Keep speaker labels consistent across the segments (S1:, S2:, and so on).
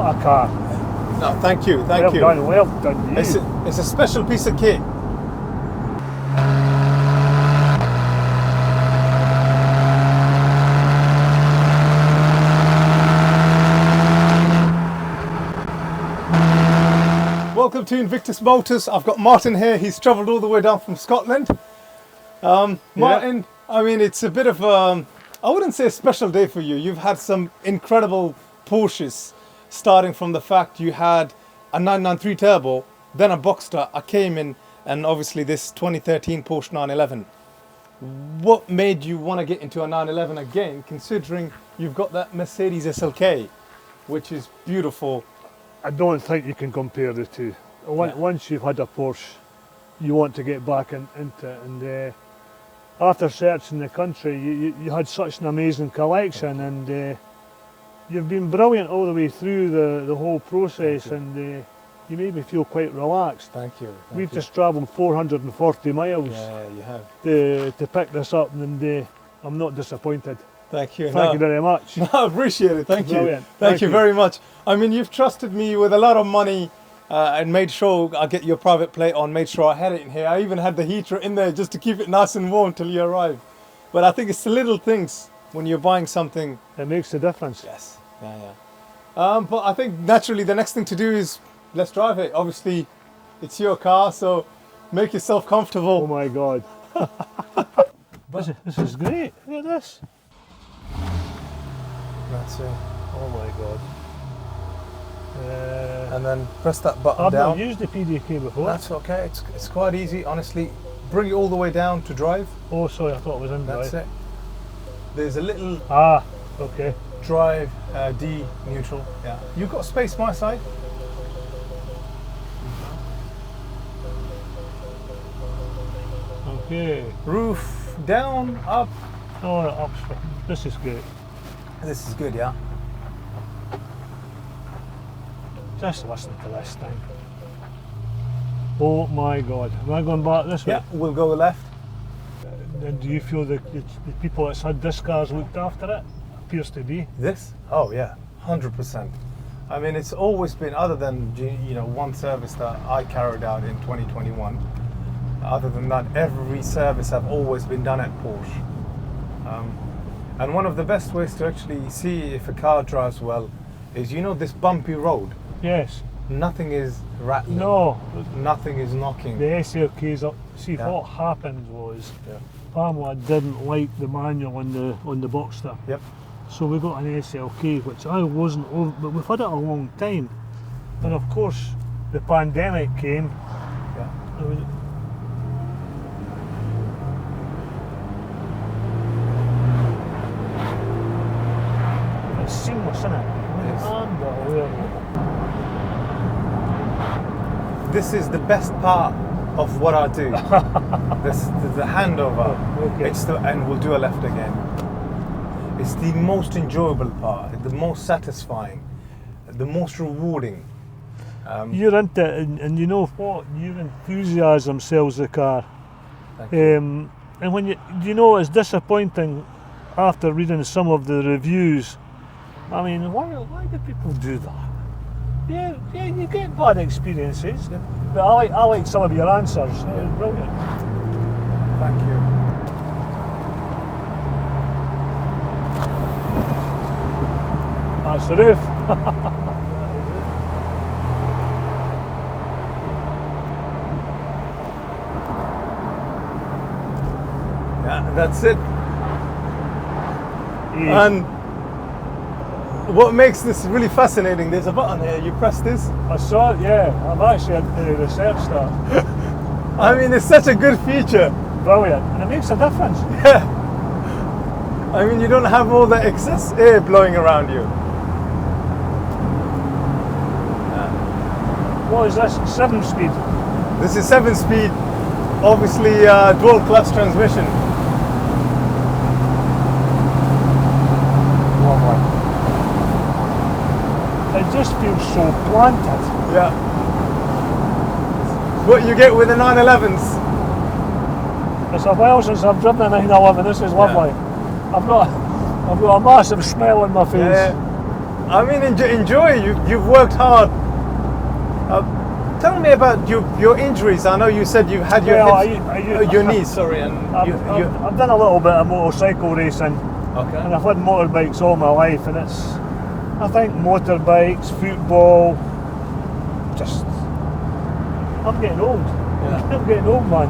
S1: What a car.
S2: No, thank you, thank you.
S1: Well done, you.
S2: It's a special piece of kit. Welcome to Invictus Motors. I've got Martin here. He's travelled all the way down from Scotland. Martin, I mean, it's a bit of I wouldn't say a special day for you. You've had some incredible Porsches, starting from the fact you had a 993 Turbo, then a Boxster, a Cayman, and obviously this 2013 Porsche 911. What made you want to get into a 911 again, considering you've got that Mercedes SLK, which is beautiful?
S1: I don't think you can compare the two. Once you've had a Porsche, you want to get back into it. And after searching the country, you had such an amazing collection, and you've been brilliant all the way through the whole process, and you made me feel quite relaxed.
S2: Thank you.
S1: We've just travelled 440 miles
S2: you have.
S1: to pick this up, and I'm not disappointed.
S2: Thank you.
S1: Thank you very much.
S2: No, I appreciate it. Thank you.
S1: Brilliant.
S2: Thank you very much. I mean, you've trusted me with a lot of money and made sure I get your private plate on, made sure I had it in here. I even had the heater in there just to keep it nice and warm till you arrive. But I think it's the little things when you're buying something.
S1: It makes a difference.
S2: Yes. But I think naturally the next thing to do is let's drive it. Obviously, it's your car, so make yourself comfortable.
S1: Oh my God. This is great. Look at this.
S2: That's it.
S1: Oh my God.
S2: And then press that button
S1: I've
S2: down.
S1: not used the PDK before.
S2: That's okay. It's quite easy, honestly. Bring it all the way down to drive.
S1: Oh, sorry, I thought it was in drive.
S2: That's it. There's a little
S1: Okay.
S2: drive, D, neutral. Yeah. You've got space my side.
S1: Okay.
S2: Roof down, up.
S1: Oh, up. This is great.
S2: This is good, yeah.
S1: Just listen to this thing. Oh my God. Am I going back this way?
S2: Yeah, we'll go left.
S1: And do you feel the people that's had this car's looked after it? Appears to be.
S2: This? Oh yeah, 100%. I mean, it's always been, other than one service that I carried out in 2021. Other than that, every service have always been done at Porsche. And one of the best ways to actually see if a car drives well is, this bumpy road.
S1: Yes.
S2: Nothing is rattling.
S1: No.
S2: Nothing is knocking.
S1: The SLK's up. See, what happened was Pamela didn't like the manual on the Boxster.
S2: Yep.
S1: So we got an SLK, which I wasn't over, but we've had it a long time. And of course, the pandemic came.
S2: Yeah.
S1: It's seamless, isn't it?
S2: Yes.
S1: Unbelievable.
S2: This is the best part of what I do. the handover.
S1: Okay.
S2: And we'll do a left again. It's the most enjoyable part, the most satisfying, the most rewarding.
S1: You're into it, and you know what? Your enthusiasm sells the car.
S2: Thank you.
S1: And when it's disappointing after reading some of the reviews. I mean, why do people do that? Yeah, you get bad experiences.
S2: Yeah.
S1: But I like some of your answers. They're brilliant.
S2: Thank you.
S1: That's the roof.
S2: Yeah, that's it.
S1: Easy.
S2: And what makes this really fascinating, there's a button here, you press this.
S1: I saw it, yeah. I've actually researched that.
S2: I mean, it's such a good feature.
S1: Brilliant. And it makes a difference.
S2: Yeah. I mean, you don't have all that excess air blowing around you.
S1: What is this? 7-speed?
S2: This is 7-speed, obviously dual clutch transmission.
S1: It just feels so planted.
S2: Yeah. What you get with the 911s.
S1: It's a while since I've driven a 911. This is lovely. I've got a massive smile on my face.
S2: Yeah. I mean, enjoy. You've worked hard. Tell me about your injuries. I know you said you had your hips, your knees. Sorry, and
S1: I've done a little bit of motorcycle racing,
S2: okay.
S1: and I've had motorbikes all my life, and I think motorbikes, football, just I'm getting old.
S2: Yeah.
S1: I'm getting old, man.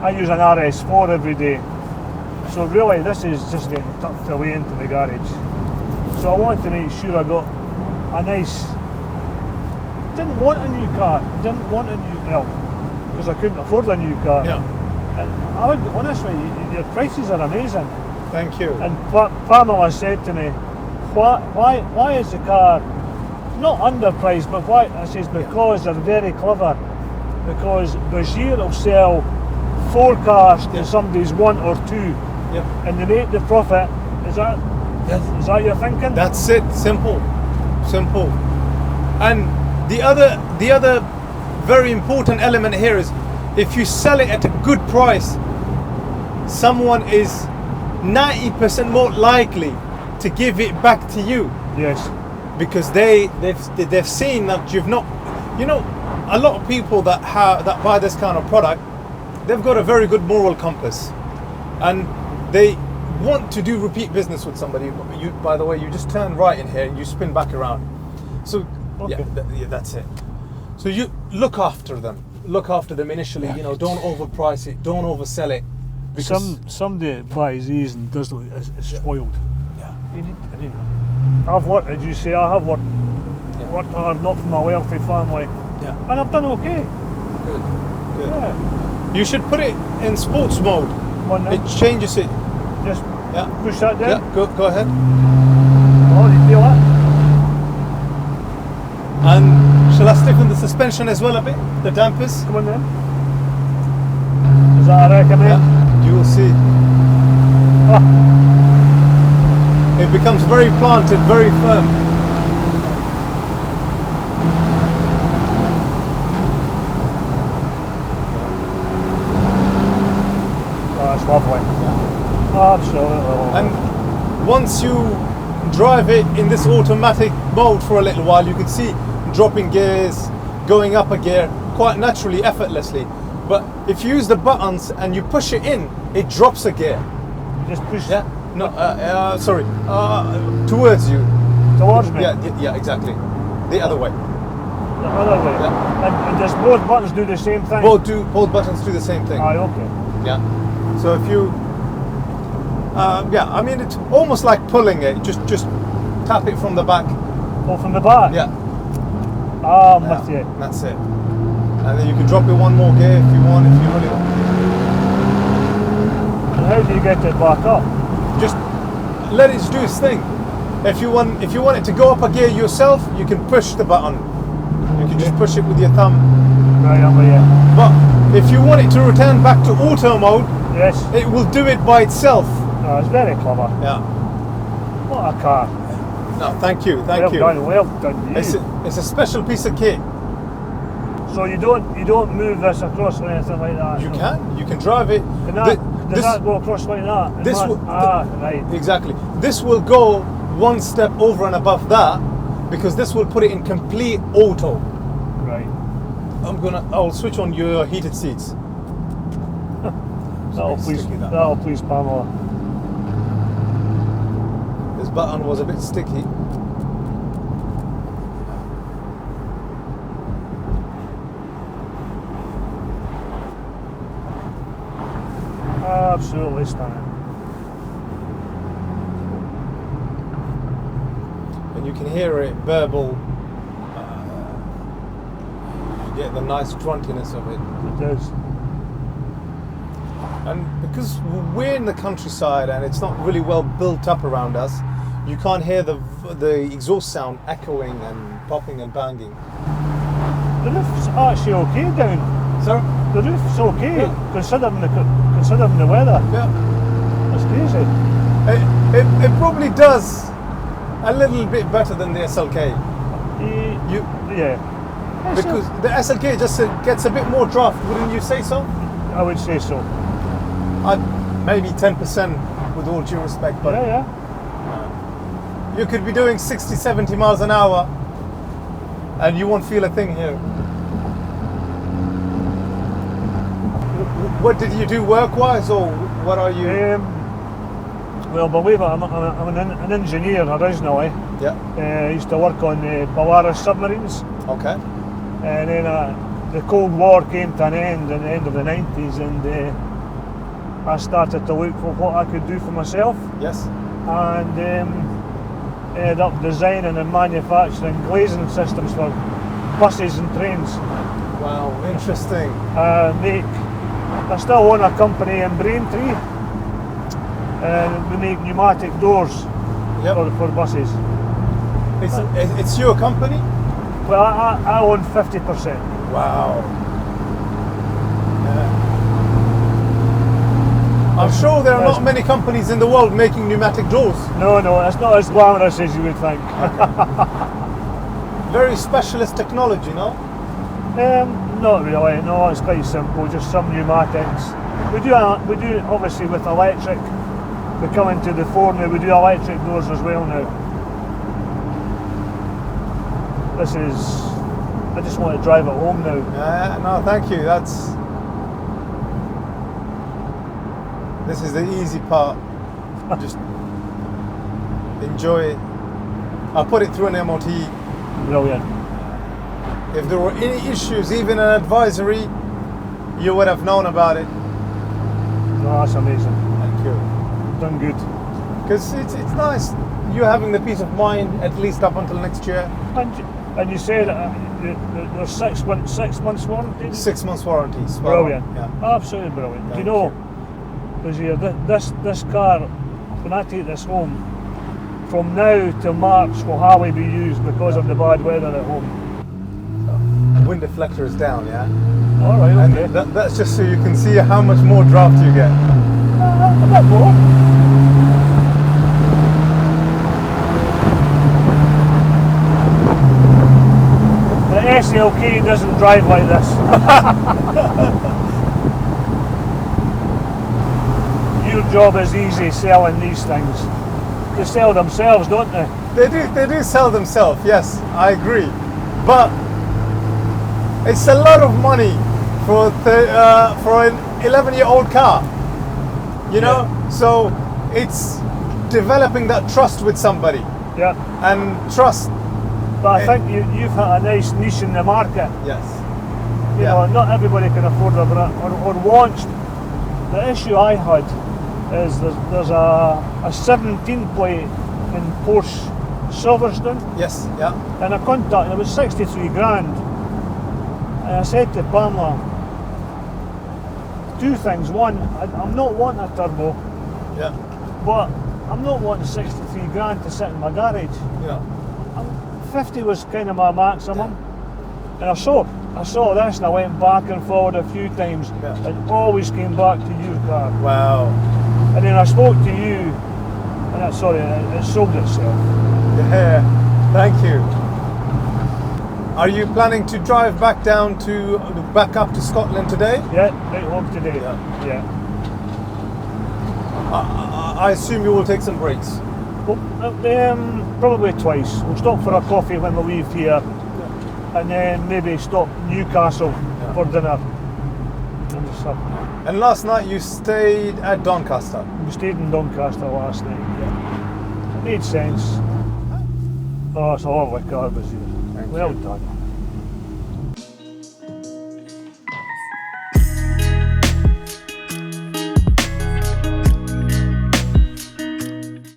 S1: I use an RS4 every day, so really this is just getting tucked away into the garage. So I want to make sure I got a nice. Didn't want a new car. Didn't want a new because I couldn't afford a new car.
S2: Yeah.
S1: And I would be honest with you, your prices are amazing.
S2: Thank you.
S1: And Pamela said to me, why is the car not underpriced, but why? I says because they're very clever. Because Bashir will sell 4 cars to somebody's 1 or 2, and they make the profit. Is that your thinking?
S2: That's it. Simple. And the other very important element here is if you sell it at a good price, someone is 90% more likely to give it back to you.
S1: Yes.
S2: Because they've seen that you've not, a lot of people that buy this kind of product, they've got a very good moral compass, and they want to do repeat business with somebody. By the way, you just turn right in here and you spin back around. So
S1: okay.
S2: That's it. So you look after them initially. Don't overprice it, don't oversell it. Because
S1: somebody buys these and does is spoiled.
S2: Yeah.
S1: I've worked, as you say, I have worked hard, not from a wealthy family.
S2: Yeah.
S1: And I've done okay.
S2: Good.
S1: Yeah.
S2: You should put it in sports mode. It changes it.
S1: Just push that down.
S2: Yeah, go ahead.
S1: Oh, you feel that?
S2: And shall I stiffen the suspension as well a bit? The dampers?
S1: Come on then. Is that a recommend?
S2: Yeah, you will see. It becomes very planted, very firm.
S1: Oh, that's lovely. Absolutely.
S2: And once you drive it in this automatic mode for a little while, you can see dropping gears, going up a gear quite naturally, effortlessly. But if you use the buttons and you push it in, it drops a gear.
S1: Just push.
S2: Yeah. No. Sorry. Towards you.
S1: Towards me.
S2: Yeah. Exactly. The other way.
S1: The other way.
S2: Yeah.
S1: And does both buttons do the same thing?
S2: Both buttons do the same thing.
S1: Aye, okay.
S2: Yeah. So if you, I mean, it's almost like pulling it. Just tap it from the back.
S1: Oh, from the back?
S2: Yeah.
S1: I'm with you.
S2: That's it. And then you can drop it one more gear if you want, if you really want.
S1: And how do you get it back up?
S2: Just let it do its thing. If you want it to go up a gear yourself, you can push the button. You can just push it with your thumb.
S1: Right, I'm with you.
S2: But if you want it to return back to auto mode,
S1: yes,
S2: it will do it by itself.
S1: Oh, it's very clever.
S2: Yeah.
S1: What a car.
S2: No, thank you.
S1: Well done, you.
S2: It's a special piece of kit.
S1: So you don't move this across or anything like that?
S2: You can drive it.
S1: Does that go across like that? Right.
S2: Exactly. This will go one step over and above that, because this will put it in complete auto.
S1: Right.
S2: I'll switch on your heated seats.
S1: That'll please Pamela.
S2: This button was a bit sticky.
S1: Absolutely stunning.
S2: And you can hear it burble. You get the nice gruntiness of it.
S1: It does.
S2: And because we're in the countryside and it's not really well built up around us, you can't hear the exhaust sound echoing and popping and banging.
S1: The roof's actually okay down.
S2: Sorry?
S1: The roof's okay, considering the weather.
S2: Yeah.
S1: That's crazy.
S2: It probably does a little bit better than the SLK.
S1: Yeah.
S2: Because the SLK just gets a bit more draft, wouldn't you say so?
S1: I would say so.
S2: Maybe 10% would with all due respect, but
S1: Yeah,
S2: you could be doing 60, 70 miles an hour and you won't feel a thing here. What did you do work-wise, or what are you?
S1: Well, believe it, I'm an engineer originally.
S2: Yeah.
S1: I used to work on Polaris submarines,
S2: Okay.
S1: and then the Cold War came to an end in the end of the 90s, and I started to look for what I could do for myself,
S2: Yes.
S1: and ended up designing and manufacturing glazing systems for buses and trains.
S2: Wow, interesting.
S1: I still own a company in Braintree, and we make pneumatic doors
S2: Yep.
S1: for buses.
S2: It's your company?
S1: Well, I own 50%.
S2: Wow. Yeah. I'm sure there are not many companies in the world making pneumatic doors.
S1: No, it's not as glamorous as you would think.
S2: Very specialist technology, no?
S1: Not really. No, it's quite simple. Just some pneumatics. We do obviously with electric. We're coming to the fore now. We do electric doors as well now. This is. I just want to drive it home now.
S2: Yeah, no, thank you. This is the easy part. Just enjoy it. I'll put it through an MOT.
S1: Brilliant.
S2: If there were any issues, even an advisory, you would have known about it.
S1: No, that's amazing.
S2: Thank you.
S1: Done good.
S2: Because it's nice you having the peace of mind at least up until next year.
S1: And you said there's 6 months warranty?
S2: 6 months warranty.
S1: Brilliant.
S2: Yeah.
S1: Absolutely brilliant.
S2: Thank
S1: Do you know, because this car, when I take this home, from now till March will hardly be used because of the bad weather at home.
S2: Wind deflector is down, yeah?
S1: All right, okay.
S2: And that's just so you can see how much more draft you get.
S1: A bit more. The SLK doesn't drive like this. Your job is easy selling these things. They sell themselves, don't they?
S2: They do sell themselves, yes, I agree. But it's a lot of money for an 11-year-old car, you know?
S1: Yeah.
S2: So it's developing that trust with somebody.
S1: Yeah.
S2: And trust.
S1: But I think you've hit a nice niche in the market.
S2: Yes.
S1: You know, not everybody can afford it or wants. The issue I had is there's a 17 plate in Porsche Silverstone.
S2: Yes, yeah.
S1: And I contacted, it was 63 grand. And I said to Pamela, 2 things. One, I'm not wanting a turbo,
S2: Yeah.
S1: but I'm not wanting 63 grand to sit in my garage.
S2: Yeah.
S1: 50 was kind of my maximum. And I saw this and I went back and forward a few times and always came back to your car.
S2: Wow.
S1: And then I spoke to you and it sold itself.
S2: Yeah, thank you. Are you planning to drive back up to Scotland today?
S1: Yeah, right home today. Yeah.
S2: I assume you will take some breaks.
S1: Well, probably twice. We'll stop for a coffee when we leave here, and then maybe stop Newcastle for dinner.
S2: And last night you stayed at Doncaster.
S1: We stayed in Doncaster last night. Yeah. It made sense. Oh, it's a lovely car, was here. Well done.